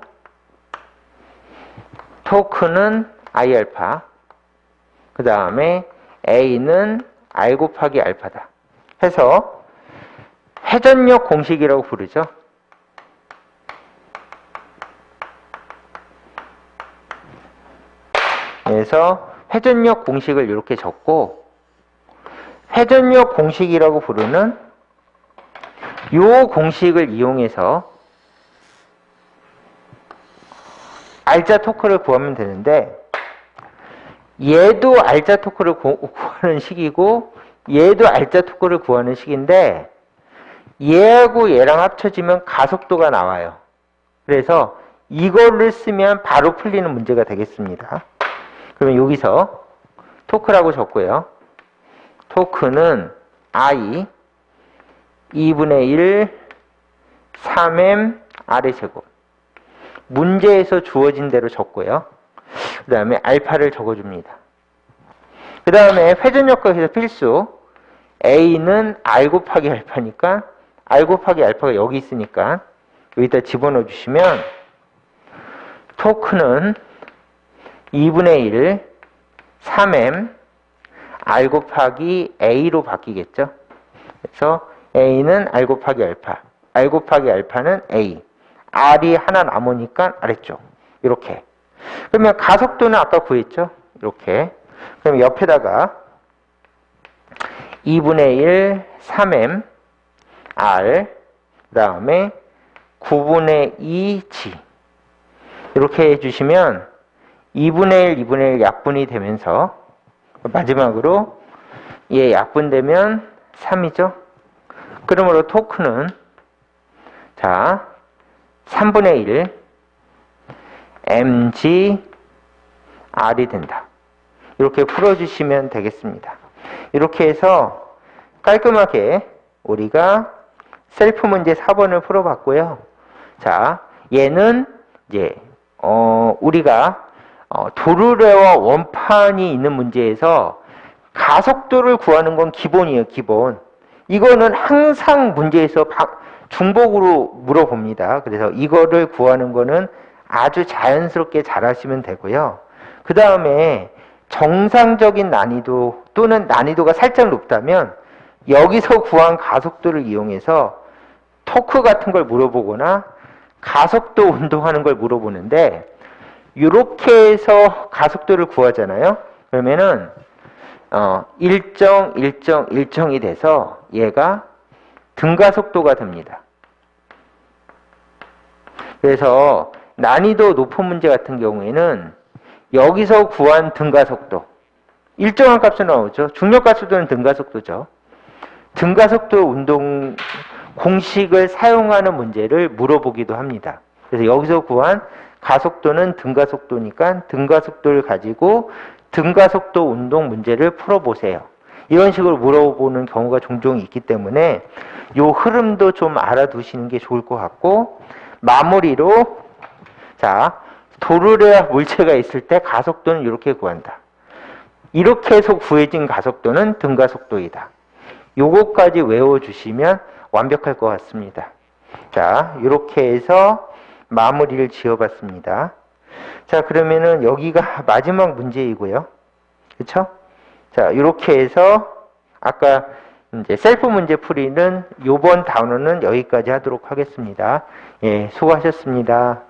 토크는 I 알파, 그 다음에 A는 R 곱하기 알파다 해서 회전력 공식이라고 부르죠. 그래서 회전력 공식을 이렇게 적고, 회전력 공식이라고 부르는 이 공식을 이용해서 알자 토크를 구하면 되는데, 얘도 알자 토크를 구하는 식이고 얘도 알자 토크를 구하는 식인데, 얘하고 얘랑 합쳐지면 가속도가 나와요. 그래서 이거를 쓰면 바로 풀리는 문제가 되겠습니다. 그러면 여기서 토크라고 적고요. 토크는 I 2분의 1 3m R의 제곱. 문제에서 주어진 대로 적고요. 그 다음에 알파를 적어줍니다. 그 다음에 회전력학에서 필수 A는 R 곱하기 알파니까 R 곱하기 알파가 여기 있으니까 여기다 집어넣어 주시면 토크는 2분의 1 3m R 곱하기 A로 바뀌겠죠. 그래서 A는 R 곱하기 알파, R 곱하기 알파는 A, R이 하나 남으니까 아래쪽 이렇게. 그러면 가속도는 아까 구했죠. 이렇게. 그럼 옆에다가 2분의 1 3m R, 그 다음에 9분의 2g 이렇게 해주시면 2분의 1, 2분의 1 약분이 되면서 마지막으로 얘 약분되면 3이죠. 그러므로 토크는 자 3분의 1 mg r이 된다. 이렇게 풀어주시면 되겠습니다. 이렇게 해서 깔끔하게 우리가 셀프 문제 4번을 풀어봤고요. 자, 얘는 이제 우리가 도르래와 원판이 있는 문제에서 가속도를 구하는 건 기본이에요, 기본. 이거는 항상 문제에서 중복으로 물어봅니다. 그래서 이거를 구하는 거는 아주 자연스럽게 잘 하시면 되고요. 그 다음에 정상적인 난이도 또는 난이도가 살짝 높다면 여기서 구한 가속도를 이용해서 토크 같은 걸 물어보거나 가속도 운동하는 걸 물어보는데, 이렇게 해서 가속도를 구하잖아요. 그러면은 일정이 돼서 얘가 등가속도가 됩니다. 그래서 난이도 높은 문제 같은 경우에는 여기서 구한 등가속도 일정한 값이 나오죠. 중력가속도는 등가속도죠. 등가속도 운동 공식을 사용하는 문제를 물어보기도 합니다. 그래서 여기서 구한 가속도는 등가속도니까 등가속도를 가지고 등가속도 운동 문제를 풀어보세요. 이런 식으로 물어보는 경우가 종종 있기 때문에 이 흐름도 좀 알아두시는 게 좋을 것 같고, 마무리로 자 도르래와 물체가 있을 때 가속도는 이렇게 구한다. 이렇게 해서 구해진 가속도는 등가속도이다. 요거까지 외워주시면 완벽할 것 같습니다. 자, 이렇게 해서 마무리를 지어봤습니다. 자, 그러면은 여기가 마지막 문제이고요. 그쵸? 자, 이렇게 해서 아까 이제 셀프 문제 풀이는 요번 단원은 여기까지 하도록 하겠습니다. 예, 수고하셨습니다.